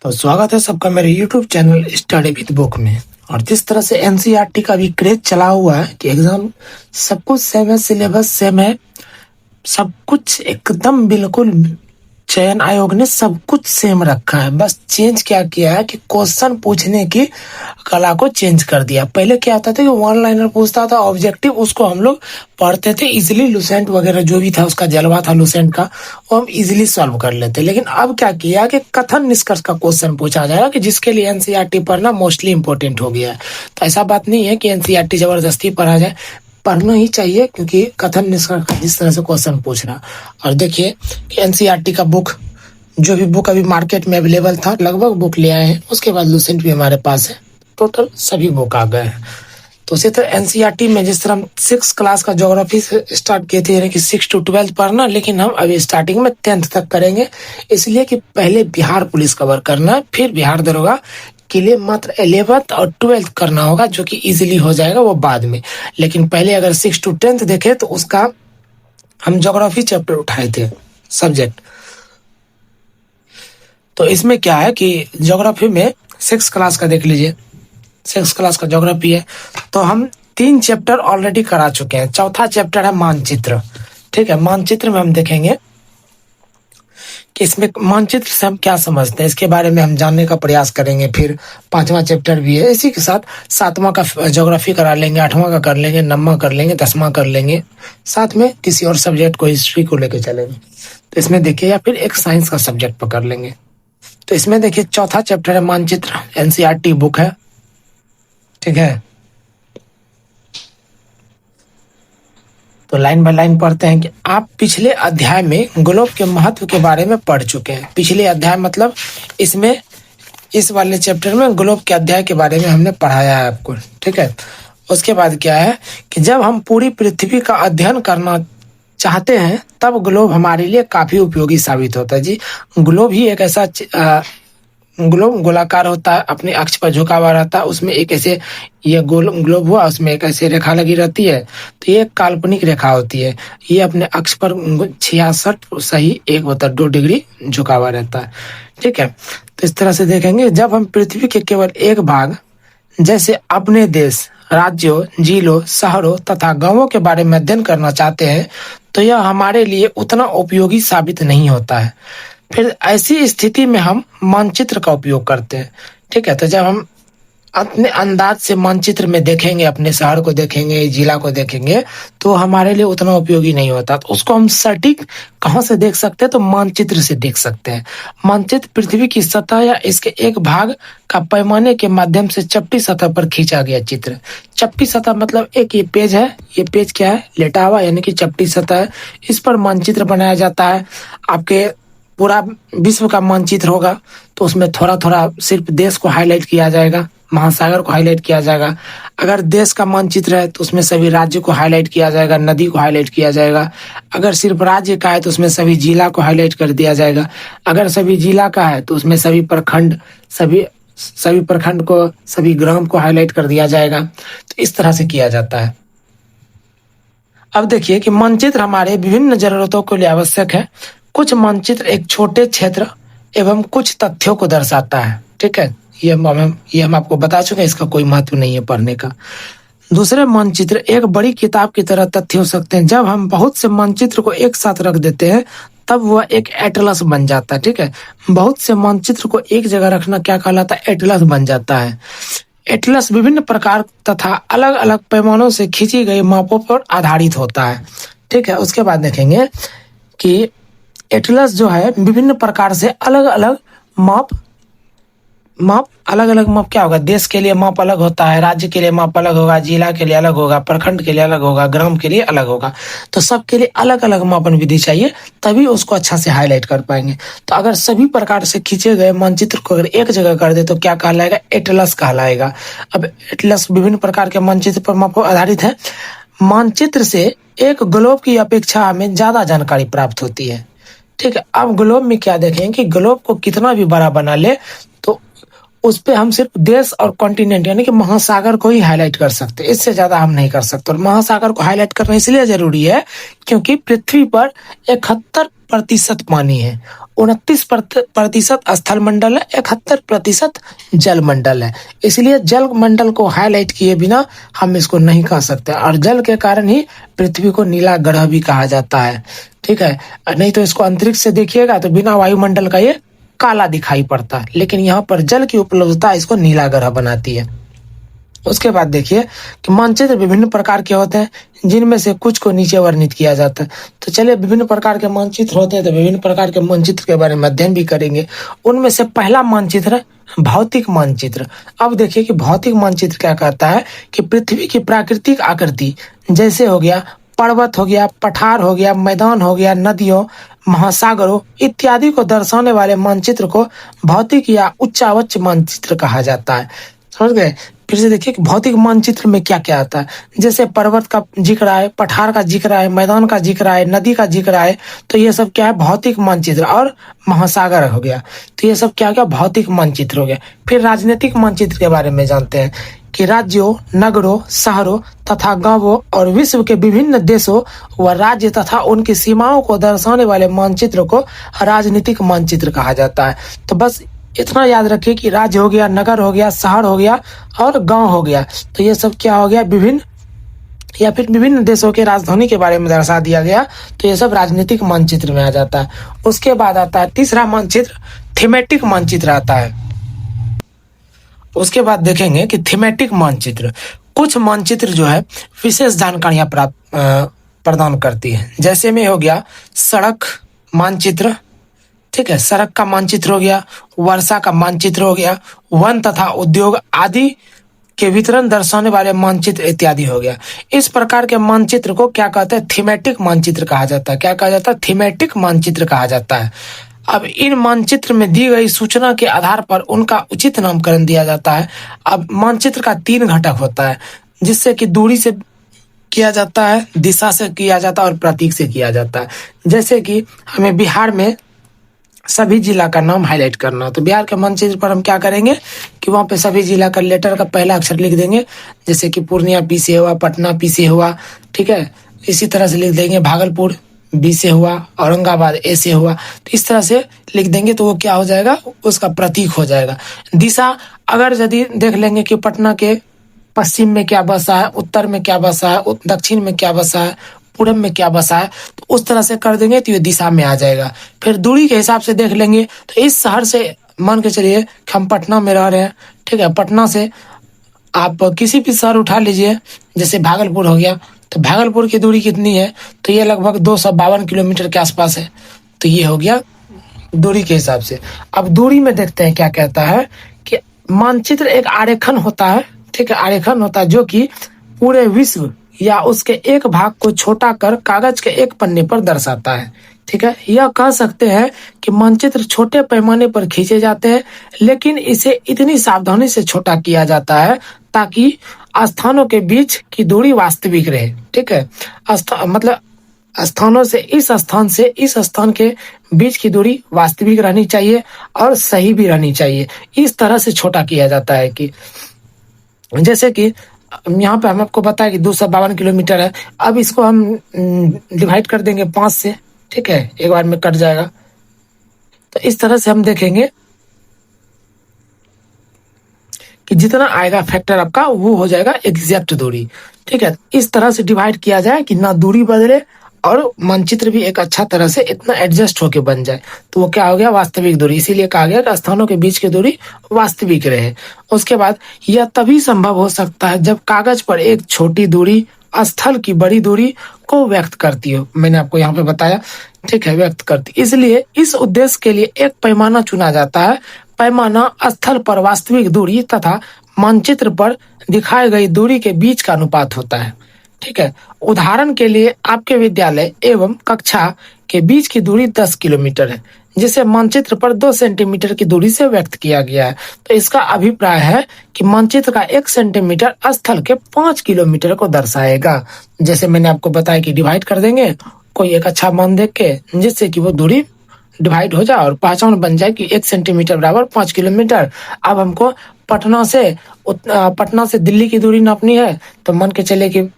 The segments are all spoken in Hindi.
तो स्वागत है सबका मेरे YouTube channel study with book में। और जिस तरह से एनसीईआरटी का भी क्रेज चला हुआ है कि एग्जाम सब कुछ सेम है, सिलेबस सेम है, सब कुछ एकदम बिल्कुल चयन आयोग ने सब कुछ सेम रखा है। बस चेंज क्या किया है कि क्वेश्चन पूछने की कला को चेंज कर दिया। पहले क्या आता था कि वन लाइनर पूछता था ऑब्जेक्टिव, उसको हम लोग पढ़ते थे इजीली, लुसेंट वगैरह जो भी था उसका जलवा था लुसेंट का, वो हम इजीली सॉल्व कर लेते। लेकिन अब क्या किया कि कथन निष्कर्ष का क्वेश्चन पूछा जाएगा, कि जिसके लिए एनसीईआरटी पढ़ना मोस्टली इंपॉर्टेंट हो गया है। तो ऐसा बात नहीं है कि एनसीईआरटी जबरदस्ती पढ़ा जाए, पढ़ना ही चाहिए, क्योंकि कथन निष्कर्ष का जिस तरह से क्वेश्चन पूछ रहा। और देखिए कि एनसीईआरटी का बुक, जो भी बुक अभी मार्केट में अवेलेबल था लगभग बुक ले आए हैं। उसके बाद लुसेंट भी हमारे पास है, टोटल सभी बुक आ गए हैं। तो उसी तरह एनसीईआरटी में जिस तरह हम 6 क्लास का ज्योग्राफी से स्टार्ट किए थे, यानी कि 6 to 12 पढ़ना, लेकिन हम अभी स्टार्टिंग में 10th तक करेंगे। इसलिए कि पहले बिहार पुलिस कवर करना है, फिर बिहार दरोगा के लिए मात्र 11th और 12th करना होगा, जो कि इजीली हो जाएगा वो बाद में। लेकिन पहले अगर 6 to 10th देखे तो उसका हम ज्योग्राफी चैप्टर उठाए थे सब्जेक्ट। तो इसमें क्या है कि ज्योग्राफी में 6 क्लास का देख लीजिए, 6 क्लास का ज्योग्राफी है। तो हम 3 चैप्टर ऑलरेडी करा चुके हैं। चौथा चैप्टर है मानचित्र। ठीक है, मानचित्र में हम देखेंगे कि इसमें मानचित्र से हम क्या समझते हैं, इसके बारे में हम जानने का प्रयास करेंगे। फिर 5वां चैप्टर भी है, इसी के साथ 7वां का ज्योग्राफी करा लेंगे, 8वां का कर लेंगे, 9वां कर लेंगे, 10वां कर लेंगे, साथ में किसी और सब्जेक्ट को, हिस्ट्री को लेकर चलेंगे। तो इसमें देखिए, या फिर एक साइंस का सब्जेक्ट पकड़ लेंगे। तो इसमें देखिए चौथा चैप्टर है मानचित्र, एनसीईआरटी बुक है। ठीक है, तो लाइन बाय लाइन पढ़ते हैं कि आप पिछले अध्याय में ग्लोब के महत्व के बारे में पढ़ चुके हैं। पिछले अध्याय मतलब इसमें इस वाले चैप्टर में ग्लोब के अध्याय के बारे में हमने पढ़ाया है आपको। ठीक है, उसके बाद क्या है कि जब हम पूरी पृथ्वी का अध्ययन करना चाहते हैं तब ग्लोब हमारे लिए काफी उपयोगी साबित होता है। जी, ग्लोब ही एक ऐसा ग्लोब गोलाकार होता है, अपने अक्ष पर झुका हुआ रहता है, उसमें एक ऐसे ये ग्लोब हुआ, उसमें एक ऐसे रेखा लगी रहती है। तो ये काल्पनिक रेखा होती है, ये अपने अक्ष पर 66 सही 1/2 डिग्री झुका हुआ रहता है। ठीक है, तो इस तरह से देखेंगे, जब हम पृथ्वी के केवल एक भाग जैसे अपने देश, राज्यों, जिलों, शहरों तथा गांवों के बारे में अध्ययन करना चाहते हैं तो यह हमारे लिए उतना उपयोगी साबित नहीं होता है। फिर ऐसी स्थिति में हम मानचित्र का उपयोग करते हैं। ठीक है, तो जब हम अपने अंदाज से मानचित्र में देखेंगे, अपने शहर को देखेंगे, जिला को देखेंगे, तो हमारे लिए उतना उपयोगी नहीं होता। तो उसको हम सटीक कहाँ से देख सकते हैं, तो मानचित्र से देख सकते हैं। मानचित्र पृथ्वी की सतह या इसके एक भाग का पैमाने के माध्यम से चपटी सतह पर खींचा गया चित्र। चपटी सतह मतलब एक ये पेज है, ये पेज क्या है, लेटा हुआ, यानी कि चपटी सतह है। इस पर मानचित्र बनाया जाता है। आपके पूरा विश्व का मानचित्र होगा तो उसमें थोड़ा थोड़ा सिर्फ देश को हाईलाइट किया जाएगा, महासागर को हाईलाइट किया जाएगा। अगर देश का मानचित्र है तो उसमें सभी राज्य को हाईलाइट किया जाएगा, नदी को हाईलाइट किया जाएगा। अगर सिर्फ राज्य का है तो उसमें सभी जिला को हाईलाइट कर दिया जाएगा। अगर सभी जिला का है तो उसमें सभी प्रखंड, सभी प्रखंड को, सभी ग्राम को हाईलाइट कर दिया जाएगा। तो इस तरह से किया जाता है। अब देखिए कि मानचित्र हमारे विभिन्न जरूरतों के लिए आवश्यक है। कुछ मानचित्र एक छोटे क्षेत्र एवं कुछ तथ्यों को दर्शाता है। ठीक है, ये हम आपको बता चुके हैं, इसका कोई महत्व नहीं है पढ़ने का। दूसरे मानचित्र एक बड़ी किताब की तरह तथ्य हो सकते हैं। जब हम बहुत से मानचित्र को एक साथ रख देते हैं तब वह एक एटलस बन जाता है। ठीक है, बहुत से मानचित्र को एक जगह रखना क्या कहलाता है, एटलस बन जाता है। एटलस विभिन्न प्रकार तथा अलग अलग पैमानों से खींची गई मापों पर आधारित होता है। ठीक है, उसके बाद देखेंगे कि एटलस जो है विभिन्न प्रकार से अलग अलग माप अलग अलग माप क्या होगा, देश के लिए माप अलग होता है, राज्य के लिए माप अलग होगा, जिला के लिए अलग होगा, प्रखंड के लिए अलग होगा, ग्राम के लिए अलग होगा। तो सबके लिए अलग अलग मापन विधि चाहिए, तभी उसको अच्छा से हाईलाइट कर पाएंगे। तो अगर सभी प्रकार से खींचे गए मानचित्र को अगर एक जगह कर दे तो क्या कहलाएगा, एटलस कहलाएगा। अब एटलस विभिन्न प्रकार के मानचित्र पर माप आधारित है। मानचित्र से एक ग्लोब की अपेक्षा हमें ज्यादा जानकारी प्राप्त होती है। ठीक है, अब ग्लोब में क्या देखें कि ग्लोब को कितना भी बड़ा बना ले तो उस पे हम सिर्फ देश और कॉन्टिनेंट यानी कि महासागर को ही हाईलाइट कर सकते हैं, इससे ज्यादा हम नहीं कर सकते। और महासागर को हाईलाइट करना इसलिए जरूरी है क्योंकि पृथ्वी पर 71% पानी है 29% स्थल मंडल है, 71% जल मंडल है। इसलिए जल मंडल को हाईलाइट किए बिना हम इसको नहीं कह सकते, और जल के कारण ही पृथ्वी को नीला ग्रह भी कहा जाता है। ठीक है, नहीं तो इसको अंतरिक्ष से देखिएगा तो बिना वायुमंडल का ये काला दिखाई पड़ता है, लेकिन यहाँ पर जल की उपलब्धता इसको नीला ग्रह बनाती है। उसके बाद देखिए कि मानचित्र विभिन्न प्रकार के होते हैं, जिनमें से कुछ को नीचे वर्णित किया जाता है। तो चलिए, विभिन्न प्रकार के मानचित्र होते हैं, तो विभिन्न प्रकार के मानचित्र के बारे में अध्ययन भी करेंगे। उनमें से पहला मानचित्र भौतिक मानचित्र। अब देखिए कि भौतिक मानचित्र क्या कहता है कि पृथ्वी की प्राकृतिक आकृति, जैसे हो गया पर्वत हो गया, पठार हो गया, मैदान हो गया, नदियों, महासागरों इत्यादि को दर्शाने वाले मानचित्र को भौतिक या उच्चावच मानचित्र कहा जाता है। समझ गए? फिर से देखिए कि भौतिक मानचित्र में क्या क्या आता है। जैसे पर्वत का जिक्र आए, पठार का जिक्र आए, मैदान का जिक्र आए, नदी का जिक्र आए, तो ये सब क्या है? भौतिक मानचित्र। और महासागर हो गया, तो ये सब क्या क्या? भौतिक मानचित्र हो गया। फिर राजनीतिक मानचित्र के बारे में जानते हैं कि राज्यों, नगरों, शहरों तथा गांवों और विश्व के विभिन्न देशों व राज्य तथा उनकी सीमाओं को दर्शाने वाले मानचित्र को राजनीतिक मानचित्र कहा जाता है। तो बस इतना याद रखिए कि राज्य हो गया, नगर हो गया, शहर हो गया और गांव हो गया, तो ये सब क्या हो गया? विभिन्न या फिर विभिन्न देशों के राजधानी के बारे में दर्शा दिया गया, तो ये सब राजनीतिक मानचित्र में आ जाता है। उसके बाद आता है तीसरा मानचित्र, थीमेटिक मानचित्र आता है। उसके बाद देखेंगे कि थीमेटिक मानचित्र, कुछ मानचित्र जो है विशेष जानकारियां प्रदान करती है। जैसे में हो गया सड़क मानचित्र, ठीक है, सड़क का मानचित्र हो गया, वर्षा का मानचित्र हो गया, वन तथा उद्योग आदि के वितरण दर्शाने वाले मानचित्र इत्यादि हो गया। इस प्रकार के मानचित्र को क्या कहते हैं? थीमेटिक मानचित्र कहा जाता है। क्या कहा जाता है? थीमेटिक मानचित्र कहा जाता है। अब इन मानचित्र में दी गई सूचना के आधार पर उनका उचित नामकरण दिया जाता है। अब मानचित्र का 3 घटक होता है, जिससे कि दूरी से किया जाता है, दिशा से किया जाता है और प्रतीक से किया जाता है। जैसे कि हमें बिहार में सभी जिला का नाम हाईलाइट करना, तो बिहार के मानचित्र पर हम क्या करेंगे कि वहाँ पे सभी जिला का लेटर का पहला अक्षर लिख देंगे। जैसे कि पूर्णिया पी से हुआ, पटना पी से हुआ, ठीक है, इसी तरह से लिख देंगे। भागलपुर बी से हुआ, औरंगाबाद ए से हुआ, तो इस तरह से लिख देंगे, तो वो क्या हो जाएगा? उसका प्रतीक हो जाएगा। दिशा, अगर यदि देख लेंगे कि पटना के पश्चिम में क्या बसा है, उत्तर में क्या बसा है, दक्षिण में क्या बसा है, पूरब में क्या बसा है, तो उस तरह से कर देंगे तो ये दिशा में आ जाएगा। फिर दूरी के हिसाब से देख लेंगे, तो इस शहर से मान के चलिए कि हम पटना में रह रहे हैं, ठीक है, पटना से आप किसी भी शहर उठा लीजिए, जैसे भागलपुर हो गया, तो भागलपुर की दूरी कितनी है? तो ये लगभग 252 किलोमीटर के आसपास है। तो ये हो गया दूरी के हिसाब से। अब दूरी में देखते हैं क्या कहता है कि मानचित्र एक आरेखन होता है, ठीक है, आरेखन होता है जो कि पूरे विश्व या उसके एक भाग को छोटा कर कागज के एक पन्ने पर दर्शाता है। ठीक है, यह कह सकते हैं कि मानचित्र छोटे पैमाने पर खींचे जाते हैं, लेकिन इसे इतनी सावधानी से छोटा किया जाता है ताकि स्थानों के बीच की दूरी वास्तविक रहे। ठीक है, मतलब स्थानों से इस स्थान के बीच की दूरी वास्तविक रहनी चाहिए और सही भी रहनी चाहिए। इस तरह से छोटा किया जाता है कि जैसे कि यहाँ पे हम आपको बताया कि 252 किलोमीटर है। अब इसको हम डिवाइड कर देंगे 5 से, ठीक है, एक बार में कट जाएगा। तो इस तरह से हम देखेंगे कि जितना आएगा फैक्टर आपका वो हो जाएगा एग्जैक्ट दूरी। ठीक है, इस तरह से डिवाइड किया जाए कि ना दूरी बदले और मानचित्र भी एक अच्छा तरह से इतना एडजस्ट होके बन जाए, तो वो क्या हो गया? वास्तविक दूरी। इसीलिए कहा गया कि स्थानों के बीच की दूरी वास्तविक रहे। उसके बाद यह तभी संभव हो सकता है जब कागज पर एक छोटी दूरी स्थल की बड़ी दूरी को व्यक्त करती हो। मैंने आपको यहाँ पे बताया, ठीक है, व्यक्त करती। इसलिए इस उद्देश्य के लिए एक पैमाना चुना जाता है। पैमाना स्थल पर वास्तविक दूरी तथा मानचित्र पर दिखाई गई दूरी के बीच का अनुपात होता है। ठीक है, उदाहरण के लिए आपके विद्यालय एवं कक्षा के बीच की दूरी 10 किलोमीटर है, जिसे मानचित्र पर 2 सेंटीमीटर की दूरी से व्यक्त किया गया है। तो इसका अभिप्राय है कि मानचित्र का 1 सेंटीमीटर स्थल के 5 किलोमीटर को दर्शाएगा। जैसे मैंने आपको बताया कि डिवाइड कर देंगे कोई एक अच्छा मान देख के, जिससे कि वो दूरी डिवाइड हो जाए और पहचान बन जाए कि 1 सेंटीमीटर बराबर 5 किलोमीटर। अब हमको पटना से दिल्ली की दूरी नापनी है, तो मान के चले कि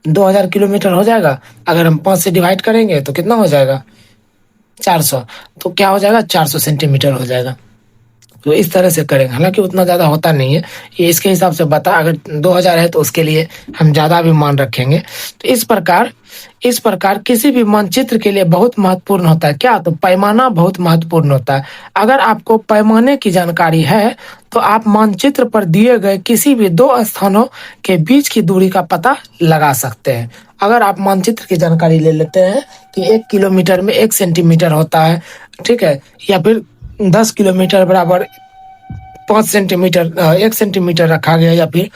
2000 किलोमीटर हो जाएगा। अगर हम 5 से डिवाइड करेंगे तो कितना हो जाएगा? 400, तो क्या हो जाएगा, 400 सेंटीमीटर हो जाएगा। तो इस तरह से करेंगे, हालांकि उतना ज़्यादा होता नहीं है, ये इसके हिसाब से बता, अगर 2000 है तो उसके लिए हम ज़्यादा भी मान रखेंगे। तो इस प्रकार किसी भी मानचित्र के लिए बहुत महत्वपूर्ण होता है क्या, तो पैमाना बहुत महत्वपूर्ण होता है। अगर आपको पैमाने की जानकारी है तो आप मानचित्र पर दिए गए किसी भी दो स्थानों के बीच की दूरी का पता लगा सकते हैं। अगर आप मानचित्र की जानकारी ले लेते हैं कि 1 किलोमीटर में 1 सेंटीमीटर होता है, ठीक है, या फिर 10 किलोमीटर बराबर 5 सेंटीमीटर 1 सेंटीमीटर रखा गया, या फिर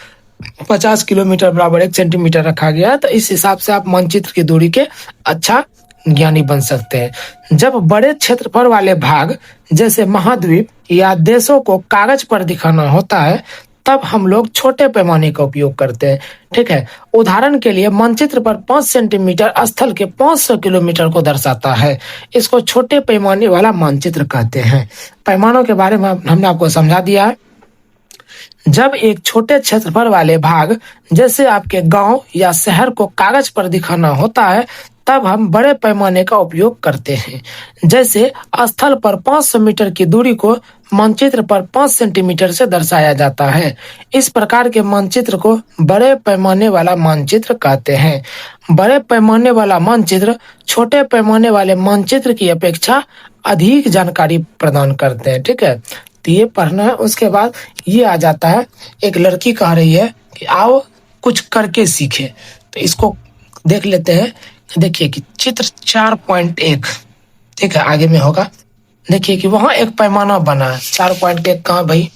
50 किलोमीटर बराबर 1 सेंटीमीटर रखा गया, तो इस हिसाब से आप मानचित्र की दूरी के अच्छा ज्ञानी बन सकते हैं। जब बड़े क्षेत्रफल वाले भाग जैसे महाद्वीप या देशों को कागज पर दिखाना होता है तब हम लोग छोटे पैमाने का उपयोग करते हैं, ठीक है। उदाहरण के लिए मानचित्र पर 5 सेंटीमीटर स्थल के 500 किलोमीटर को दर्शाता है, इसको छोटे पैमाने वाला मानचित्र कहते हैं। पैमानों के बारे में हमने आपको समझा दिया है। जब एक छोटे क्षेत्रफल वाले भाग जैसे आपके गांव या शहर को कागज पर दिखाना होता है तब हम बड़े पैमाने का उपयोग करते हैं। जैसे स्थल पर 500 मीटर की दूरी को मानचित्र पर 5 सेंटीमीटर से दर्शाया जाता है। इस प्रकार के मानचित्र को बड़े पैमाने वाला मानचित्र कहते हैं। बड़े पैमाने वाला मानचित्र छोटे पैमाने वाले मानचित्र की अपेक्षा अधिक जानकारी प्रदान करते हैं, ठीक है। तो ये पढ़ना है। उसके बाद ये आ जाता है, एक लड़की कह रही है कि आओ कुछ करके सीखे, तो इसको देख लेते हैं। देखिए कि चित्र 4.1, ठीक है, आगे में होगा। देखिए कि वहां एक पैमाना बना है। 4.1 कहाँ भाई,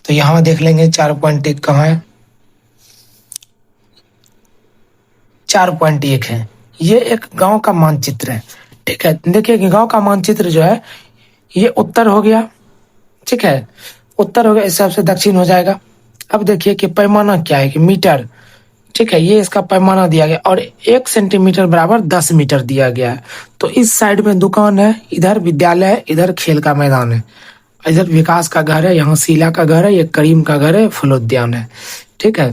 तो यहाँ देख लेंगे 4.1 कहाँ है। 4.1 है, ये एक गांव का मानचित्र है, ठीक है। देखिए कि गांव का मानचित्र जो है ये उत्तर हो गया, ठीक है, उत्तर हो गया, इस हिसाब से दक्षिण हो जाएगा। अब देखिए कि पैमाना क्या है कि मीटर, ठीक है, ये इसका पैमाना दिया गया और 1 सेंटीमीटर बराबर 10 मीटर दिया गया है। तो इस साइड में दुकान है, इधर विद्यालय है, इधर खेल का मैदान है, इधर विकास का घर है, यहाँ शीला का घर है, ये करीम का घर है, फलोद्यान है, ठीक है।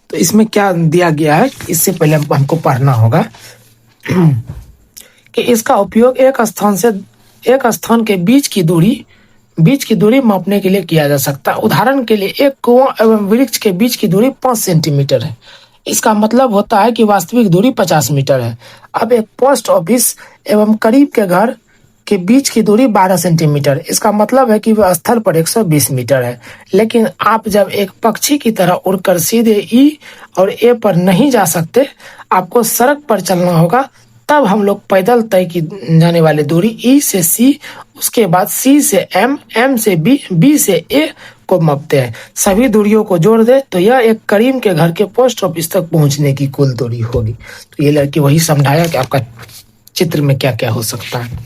तो इसमें क्या दिया गया है, इससे पहले हमको पढ़ना होगा कि इसका उपयोग एक स्थान के बीच की दूरी मापने के लिए किया जा सकता है। उदाहरण के लिए एक कुआं एवं वृक्ष के बीच की दूरी 5 सेंटीमीटर है, इसका मतलब होता है कि वास्तविक दूरी 50 मीटर है। अब एक पोस्ट ऑफिस एवं करीब के घर के बीच की दूरी 12 सेंटीमीटर, इसका मतलब है कि वह स्थल पर 120 मीटर है। लेकिन आप जब एक पक्षी की तरह उड़कर सीधे ई और ए पर नहीं जा सकते, आपको सड़क पर चलना होगा, तब हम लोग पैदल तय की जाने वाली दूरी ई से सी, उसके बाद सी से एम, एम से बी, बी से ए को मापते हैं। सभी दूरियों को जोड़ दे तो यह एक करीम के घर के पोस्ट ऑफिस तक पहुंचने की कुल दूरी होगी। तो ये लड़की वही समझाया कि आपका चित्र में क्या क्या हो सकता है,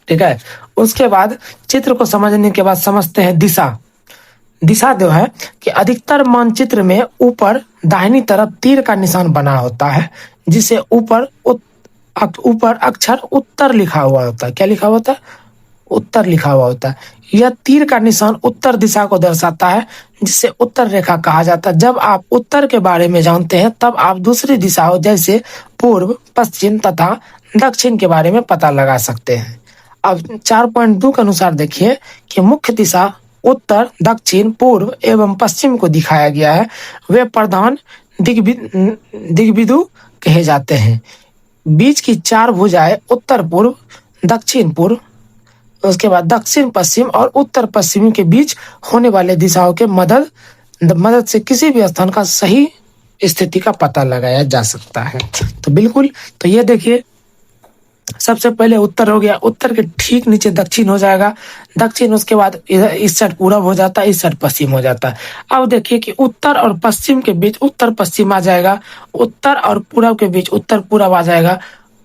ठीक है। उसके बाद चित्र को समझने के बाद समझते हैं दिशा जो है कि अधिकतर मानचित्र में ऊपर दाहिनी तरफ तीर का निशान बना होता है, जिसे ऊपर अक्षर उत्तर लिखा हुआ होता है। क्या लिखा हुआ होता है, उत्तर लिखा हुआ होता है। यह तीर का निशान उत्तर दिशा को दर्शाता है, जिसे उत्तर रेखा कहा जाता है। जब आप उत्तर के बारे में जानते हैं तब आप दूसरी दिशाओं जैसे पूर्व, पश्चिम तथा दक्षिण के बारे में पता लगा सकते हैं। अब 4.2 के अनुसार देखिए कि मुख्य दिशा उत्तर, दक्षिण, पूर्व एवं पश्चिम को दिखाया गया है। वे प्रधान दिग्बिंदु कहे जाते हैं। बीच की 4 भुजाएं उत्तर पूर्व, दक्षिण पूर्व, उसके बाद दक्षिण पश्चिम और उत्तर पश्चिम के बीच होने वाले दिशाओं के मदद से किसी भी स्थान का सही स्थिति का पता लगाया जा सकता है। तो बिल्कुल, तो ये देखिए सबसे पहले उत्तर हो गया, उत्तर के ठीक नीचे दक्षिण हो जाएगा, दक्षिण उसके बाद इधर इस साइड पूरब हो जाता है, इस साइड पश्चिम हो जाता है। अब देखिए कि उत्तर और पश्चिम के बीच उत्तर पश्चिम आ जाएगा, उत्तर और पूरब के बीच उत्तर पूरब आ जाएगा,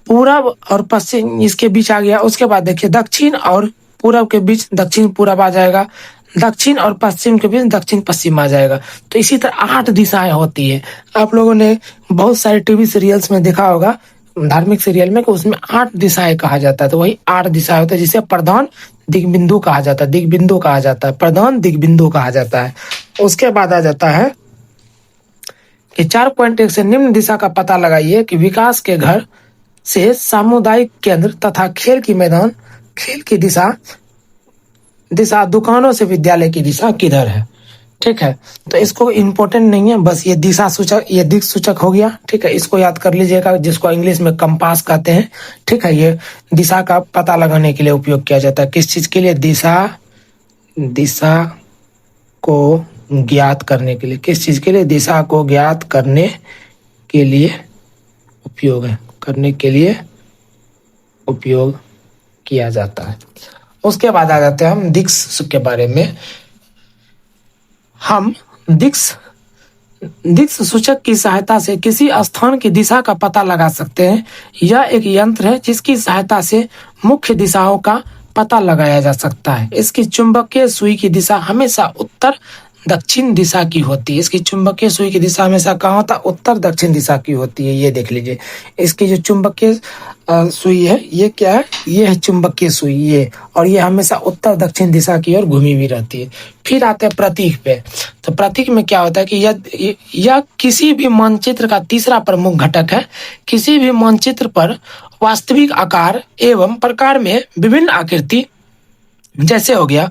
पूरब और पश्चिम इसके बीच आ गया। उसके बाद देखिए दक्षिण और पूरब के बीच दक्षिण पूरब आ जाएगा, दक्षिण और पश्चिम के बीच दक्षिण पश्चिम आ जाएगा। तो इसी तरह 8 दिशाएं होती है। आप लोगों ने बहुत सारे टीवी सीरियल्स में देखा होगा, धार्मिक सीरियल में, कि उसमें 8 दिशाएं कहा जाता है। तो वही 8 दिशाएं होते हैं, जिसे प्रधान दिग्बिंदु कहा जाता है, प्रधान दिग्बिंदु कहा जाता है। उसके बाद आ जाता है कि 4.1 से निम्न दिशा का पता लगाइए कि विकास के घर से सामुदायिक केंद्र तथा खेल की मैदान, खेल की दिशा दुकानों से विद्यालय की दिशा किधर है। ठीक है, तो इसको इम्पोर्टेंट नहीं है, बस ये दिशा सूचक, ये दिक् सूचक हो गया। ठीक है, इसको याद कर लीजिएगा, जिसको इंग्लिश में कंपास कहते हैं। ठीक है, ये दिशा का पता लगाने के लिए उपयोग किया जाता है। किस चीज के लिए? दिशा को ज्ञात करने के लिए। किस चीज के लिए? दिशा को ज्ञात करने के लिए उपयोग है, करने के लिए उपयोग किया जाता है। उसके बाद आ जाते हैं हम दिक्स के बारे में। हम दिक्स सूचक की सहायता से किसी स्थान की दिशा का पता लगा सकते हैं। यह एक यंत्र है जिसकी सहायता से मुख्य दिशाओं का पता लगाया जा सकता है। इसकी चुंबकीय सुई की दिशा हमेशा उत्तर दक्षिण दिशा की होती है। इसकी चुंबकीय सुई की दिशा हमेशा कहाँ होता है? उत्तर दक्षिण दिशा की होती है। ये देख लीजिए, इसकी जो चुंबकीय सुई है, ये क्या है? ये है चुंबकीय सुई, ये, और ये हमेशा उत्तर दक्षिण दिशा की ओर घूमी हुई रहती है। फिर आते हैं प्रतीक पे। तो प्रतीक में क्या होता है कि यह किसी भी मानचित्र का तीसरा प्रमुख घटक है। किसी भी मानचित्र पर वास्तविक आकार एवं प्रकार में विभिन्न आकृति, जैसे हो गया,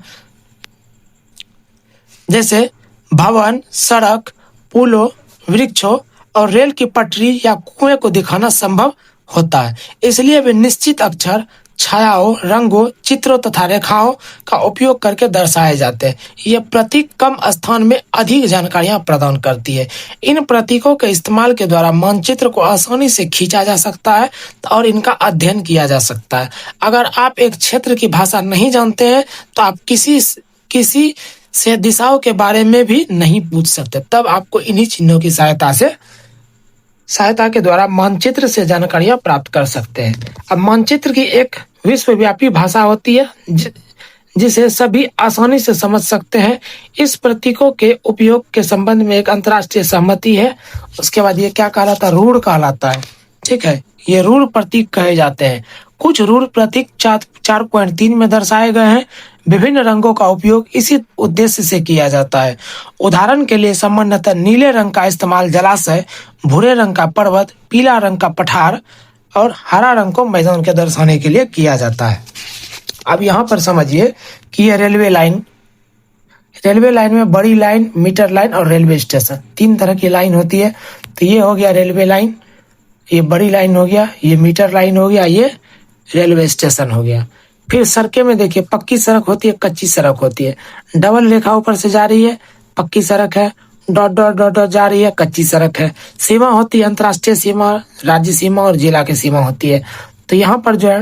जैसे भवन, सड़क, पुलों, वृक्षों और रेल की पटरी या कुएं को दिखाना संभव होता है। इसलिए वे निश्चित अक्षर, छायाओं, रंगों, चित्रों तथा रेखाओं का उपयोग करके दर्शाए जाते हैं। ये प्रतीक कम स्थान में अधिक जानकारियां प्रदान करती है। इन प्रतीकों के इस्तेमाल के द्वारा मानचित्र को आसानी से खींचा जा सकता है और इनका अध्ययन किया जा सकता है। अगर आप एक क्षेत्र की भाषा नहीं जानते हैं तो आप किसी से दिशाओं के बारे में भी नहीं पूछ सकते। तब आपको इन्हीं चिन्हों की सहायता के द्वारा मानचित्र से जानकारियां प्राप्त कर सकते हैं। अब मानचित्र की एक विश्वव्यापी भाषा होती है जिसे सभी आसानी से समझ सकते हैं। इस प्रतीकों के उपयोग के संबंध में एक अंतर्राष्ट्रीय सहमति है। उसके बाद ये क्या कहलाता है? रूढ़ कहलाता है। ठीक है, ये रूढ़ प्रतीक कहे जाते हैं। कुछ रूढ़ प्रतीक 4.3 में दर्शाए गए हैं। विभिन्न रंगों का उपयोग इसी उद्देश्य से किया जाता है। उदाहरण के लिए सामान्यतः नीले रंग का इस्तेमाल जलाशय, भूरे रंग का पर्वत, पीला रंग का पठार और हरा रंग को मैदान के दर्शाने के लिए किया जाता है। अब यहाँ पर समझिए कि यह रेलवे लाइन में बड़ी लाइन, मीटर लाइन और रेलवे स्टेशन, 3 तरह की लाइन होती है। तो ये हो गया रेलवे लाइन, ये बड़ी लाइन हो गया, ये मीटर लाइन हो गया, ये रेलवे स्टेशन हो गया। फिर सड़कें में देखिए, पक्की सड़क होती है, कच्ची सड़क होती है। डबल रेखा ऊपर से जा रही है, पक्की सड़क है। डॉट डॉट डॉट डॉट जा रही है, कच्ची सड़क है। सीमा होती है, अंतर्राष्ट्रीय सीमा, राज्य सीमा और जिला की सीमा होती है। तो यहाँ पर जो है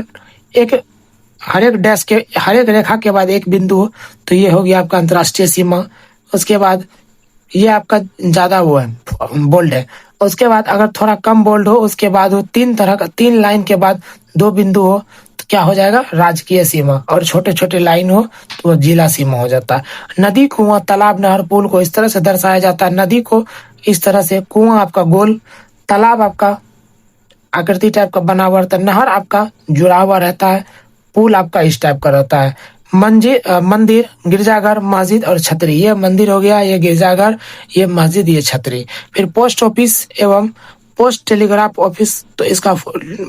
हर एक रेखा के बाद एक बिंदु हो, तो ये हो गया आपका अंतर्राष्ट्रीय सीमा। उसके बाद ये आपका ज्यादा वो है, बोल्ड है। उसके बाद अगर थोड़ा कम बोल्ड हो, उसके बाद वो 3 लाइन के बाद 2 बिंदु हो, तो क्या हो जाएगा? राजकीय सीमा। और छोटे छोटे लाइन हो तो वो जिला सीमा हो जाता है। नदी, कुआं, तालाब, नहर, पुल को इस तरह से दर्शाया जाता है। नदी को इस तरह से, कुआं आपका गोल, तालाब आपका आकृति टाइप का बना हुआ रहता है, नहर आपका जुड़ा हुआ रहता है, पुल आपका इस टाइप का रहता है। मंदिर, गिरजाघर, मस्जिद और छतरी, ये मंदिर हो गया, ये गिरजाघर, ये मस्जिद, ये छतरी। फिर पोस्ट ऑफिस एवं पोस्ट टेलीग्राफ ऑफिस, तो इसका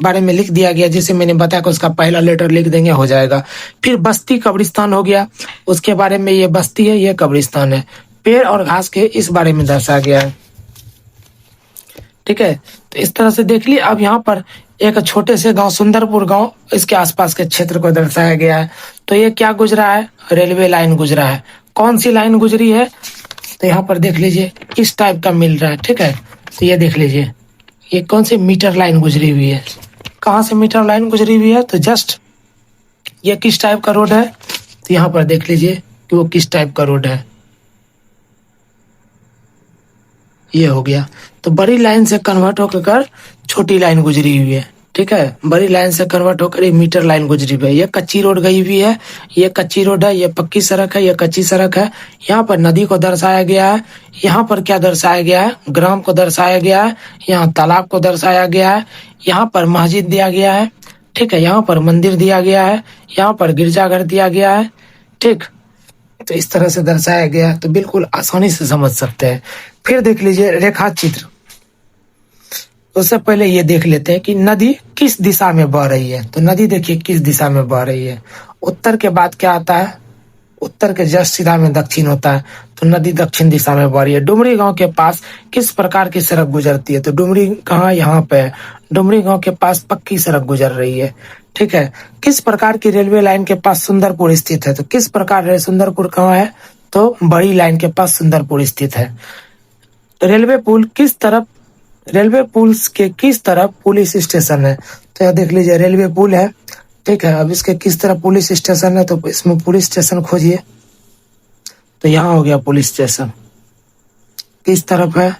बारे में लिख दिया गया, जिसे मैंने बताया कि उसका पहला लेटर लिख देंगे, हो जाएगा। फिर बस्ती, कब्रिस्तान हो गया, उसके बारे में, ये बस्ती है, ये कब्रिस्तान है। पेड़ और घास के इस बारे में दर्शाया गया है। ठीक है, तो इस तरह से देख ली। अब यहाँ पर एक छोटे से गांव, सुंदरपुर गांव, इसके आसपास के क्षेत्र को दर्शाया गया है। तो ये क्या गुजरा है? रेलवे लाइन गुजरा है। कौन सी लाइन गुजरी है? तो यहाँ पर देख लीजिए, इस टाइप का मिल रहा है। ठीक है, तो ये देख लीजिए, ये कौन सी मीटर लाइन गुजरी हुई है। कहाँ से मीटर लाइन गुजरी हुई है? तो जस्ट ये किस टाइप का रोड है? तो यहाँ पर देख लीजिए कि वो किस टाइप का रोड है। ये हो गया। तो बड़ी लाइन से कन्वर्ट होकर छोटी लाइन गुजरी हुई है। ठीक है, बड़ी लाइन से कन्वर्ट होकर एक मीटर लाइन गुजरी हुई है। ये कच्ची रोड गई हुई है, ये कच्ची रोड है, ये पक्की सड़क है, ये कच्ची सड़क है। यहाँ पर नदी को दर्शाया गया है। यहाँ पर क्या दर्शाया गया है? ग्राम को दर्शाया गया है। यहाँ तालाब को दर्शाया गया है। यहाँ पर मस्जिद दिया गया है। ठीक है, यहाँ पर मंदिर दिया गया है। यहाँ पर गिरजाघर दिया गया है। ठीक, तो इस तरह से दर्शाया गया है, तो बिल्कुल आसानी से समझ सकते हैं। फिर देख लीजिए रेखा चित्र। उससे पहले ये देख लेते हैं कि नदी किस दिशा में बह रही है। तो नदी देखिए किस दिशा में बह रही है। उत्तर के बाद क्या आता है, उत्तर के जस्ट सीधा में दक्षिण होता है, तो नदी दक्षिण दिशा में बह रही है। डुमरी गांव के पास किस प्रकार की सड़क गुजरती है। तो डुमरी कहाँ, यहाँ पे है। डुमरी गांव के पास पक्की सड़क गुजर रही है। ठीक है। किस प्रकार की रेलवे लाइन के पास सुंदरपुर स्थित है। तो किस प्रकार सुंदरपुर कहाँ है, तो बड़ी लाइन के पास सुंदरपुर स्थित है। रेलवे पुल किस तरफ, रेलवे पुल के किस तरफ पुलिस स्टेशन है। तो यह देख लीजिए रेलवे पुल है। ठीक है। अब इसके किस तरफ पुलिस स्टेशन है, तो इसमें पुलिस स्टेशन खोजिए। तो यहाँ हो गया पुलिस स्टेशन। किस तरफ है,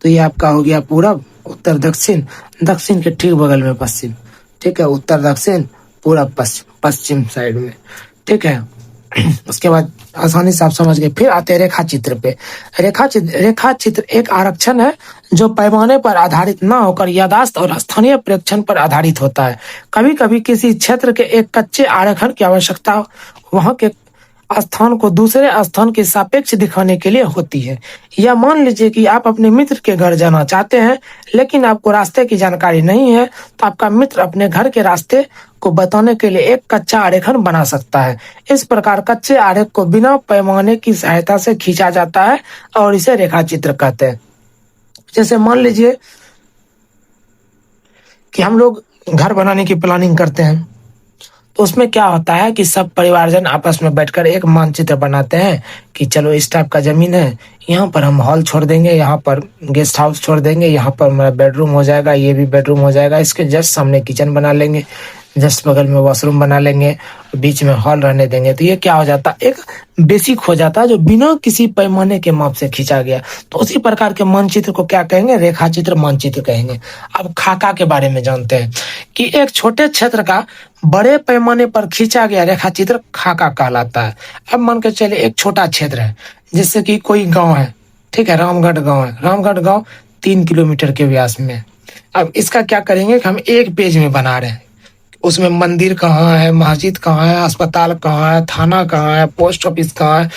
तो ये आपका हो गया पूरब, उत्तर, दक्षिण। दक्षिण के ठीक बगल में पश्चिम। ठीक है। उत्तर, दक्षिण, पूरब, पश्चिम, पश्चिम साइड में। ठीक है। उसके बाद आसानी से आप समझ गए। फिर आते हैं रेखा चित्र पे। रेखा चित्र एक आरक्षण है जो पैमाने पर आधारित न होकर याददाश्त और स्थानीय प्रेक्षण पर आधारित होता है। कभी कभी किसी क्षेत्र के एक कच्चे आरेखन की आवश्यकता वहां के स्थान को दूसरे स्थान के सापेक्ष दिखाने के लिए होती है। या मान लीजिए कि आप अपने मित्र के घर जाना चाहते हैं, लेकिन आपको रास्ते की जानकारी नहीं है, तो आपका मित्र अपने घर के रास्ते को बताने के लिए एक कच्चा आरेखन बना सकता है। इस प्रकार कच्चे आरेख को बिना पैमाने की सहायता से खींचा जाता है और इसे रेखा चित्र कहते हैं। जैसे मान लीजिए कि हम लोग घर बनाने की प्लानिंग करते हैं, तो उसमें क्या होता है कि सब परिवारजन आपस में बैठकर एक मानचित्र बनाते हैं कि चलो इस टाइप का जमीन है, यहाँ पर हम हॉल छोड़ देंगे, यहाँ पर गेस्ट हाउस छोड़ देंगे, यहाँ पर हमारा बेडरूम हो जाएगा, ये भी बेडरूम हो जाएगा, इसके जस्ट सामने किचन बना लेंगे, जस्ट बगल में वॉशरूम बना लेंगे, बीच में हॉल रहने देंगे। तो ये क्या हो जाता है, एक बेसिक हो जाता है जो बिना किसी पैमाने के माप से खींचा गया। तो उसी प्रकार के मानचित्र को क्या कहेंगे, रेखा चित्र, मानचित्र कहेंगे। अब खाका के बारे में जानते हैं कि एक छोटे क्षेत्र का बड़े पैमाने पर खींचा गया रेखा चित्र खाका कहलाता है। अब मान के चले एक छोटा क्षेत्र है, जैसे कि कोई गांव है। ठीक है। रामगढ़ गांव है। रामगढ़ गांव 3 किलोमीटर के व्यास में। अब इसका क्या करेंगे कि हम एक पेज में बना रहे हैं, उसमें मंदिर कहाँ है, मस्जिद कहाँ है, अस्पताल कहाँ है, थाना कहाँ है, पोस्ट ऑफिस कहाँ है,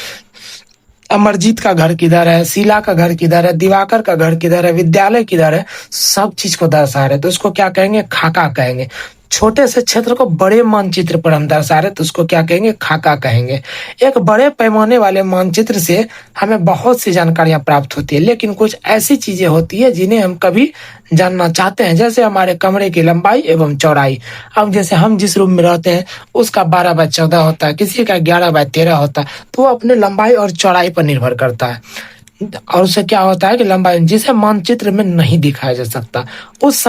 अमरजीत का घर किधर है, शीला का घर किधर है, दिवाकर का घर किधर है, विद्यालय किधर है, सब चीज को दर्शा रहे। तो उसको क्या कहेंगे, खाका कहेंगे। छोटे से क्षेत्र को बड़े मानचित्र पर हम दर्शा रहे, तो उसको क्या कहेंगे, खाका कहेंगे। एक बड़े पैमाने वाले मानचित्र से हमें बहुत सी जानकारियां प्राप्त होती है, लेकिन कुछ ऐसी चीजें होती है जिन्हें हम कभी जानना चाहते हैं, जैसे हमारे कमरे की लंबाई एवं चौड़ाई। अब जैसे हम जिस रूम में रहते हैं उसका 12x14 होता है, किसी का 11x13 होता है, तो वो अपने लंबाई और चौड़ाई पर निर्भर करता है। और उससे क्या होता है कि लंबाई जिसे मानचित्र में नहीं दिखाया जा सकता, उस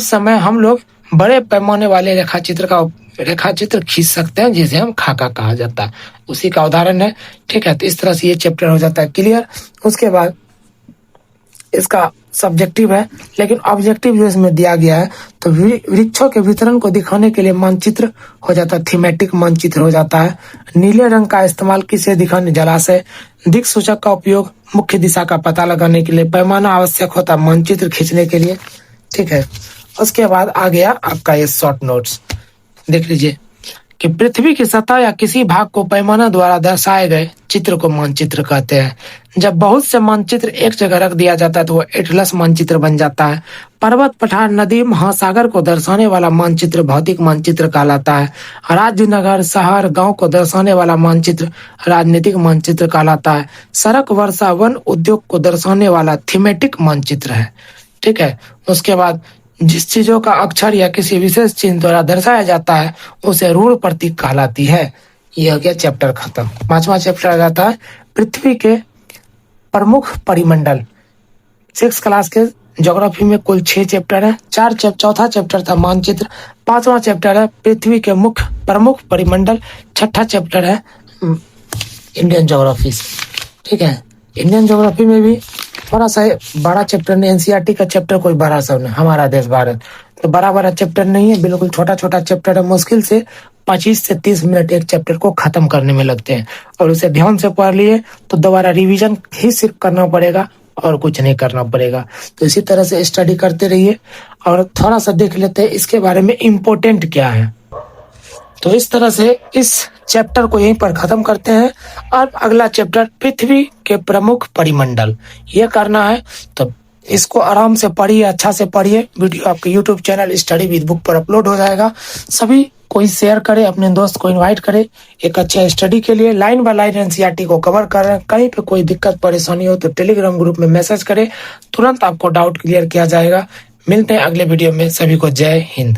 समय हम लोग बड़े पैमाने वाले रेखा चित्र खींच सकते हैं, जिसे हम खाका कहा जाता है। उसी का उदाहरण है। ठीक है। तो इस तरह से ये चैप्टर हो जाता है क्लियर। उसके बाद इसका सब्जेक्टिव है, लेकिन ऑब्जेक्टिव जो इसमें दिया गया है, तो वृक्षों के वितरण को दिखाने के लिए मानचित्र हो जाता है, थीमेटिक मानचित्र हो जाता है। नीले रंग का इस्तेमाल किसे दिखाने, जलाशय। दिक् सूचक का उपयोग मुख्य दिशा का पता लगाने के लिए। पैमाना आवश्यक होता है मानचित्र खींचने के लिए। ठीक है। उसके बाद आ गया आपका ये शॉर्ट नोट्स। देख लीजिए कि पृथ्वी की सतह या किसी भाग को पैमाना द्वारा दर्शाए गए चित्र को मानचित्र कहते हैं। जब बहुत से मानचित्र एक जगह रख दिया जाता है तो वो एटलस मानचित्र बन जाता है। पर्वत, पठार, नदी, महासागर को दर्शाने वाला मानचित्र भौतिक मानचित्र कहलाता है। राज्य, नगर, शहर, गांव को दर्शाने वाला मानचित्र राजनीतिक मानचित्र कहलाता है। सड़क, वर्षा, वन, उद्योग को दर्शाने वाला थीमेटिक मानचित्र है। ठीक है। उसके बाद जिस चीजों का अक्षर या किसी विशेष चिन्ह द्वारा दर्शाया जाता है उसे रूढ़ प्रतीक कहलाती है। यह हो गया चैप्टर खत्म। 5वां चैप्टर आ जाता है पृथ्वी के प्रमुख परिमंडल। 6 क्लास के ज्योग्राफी में कुल 6 चैप्टर है। चौथा चैप्टर था मानचित्र। 5वां चैप्टर है पृथ्वी के प्रमुख परिमंडल। 6ठा चैप्टर है इंडियन ज्योग्राफी। ठीक है। इंडियन ज्योग्राफी में भी थोड़ा सा बड़ा चैप्टर नहीं, एनसीईआरटी का चैप्टर कोई बड़ा सा नहीं, हमारा देश भारत तो बड़ा चैप्टर नहीं है, बिल्कुल छोटा छोटा चैप्टर है। मुश्किल से 25 से 30 मिनट एक चैप्टर को खत्म करने में लगते हैं, और उसे ध्यान से पढ़ लिए तो दोबारा रिवीजन ही सिर्फ करना पड़ेगा और कुछ नहीं करना पड़ेगा। तो इसी तरह से स्टडी करते रहिए और थोड़ा सा देख लेते हैं इसके बारे में इम्पोर्टेंट क्या है। तो इस तरह से इस चैप्टर को यहीं पर खत्म करते हैं और अगला चैप्टर पृथ्वी के प्रमुख परिमंडल ये करना है। तो इसको आराम से पढ़िए, अच्छा से पढ़िए। वीडियो आपके YouTube channel study with book पर अपलोड हो जाएगा। सभी कोई शेयर करे, अपने दोस्त को इनवाइट करे एक अच्छे स्टडी के लिए। लाइन बाय लाइन एनसीईआरटी को कवर कर रहे हैं। कहीं पे कोई दिक्कत परेशानी हो तो टेलीग्राम ग्रुप में मैसेज करें, तुरंत आपको डाउट क्लियर किया जाएगा। मिलते हैं अगले वीडियो में। सभी को जय हिंद।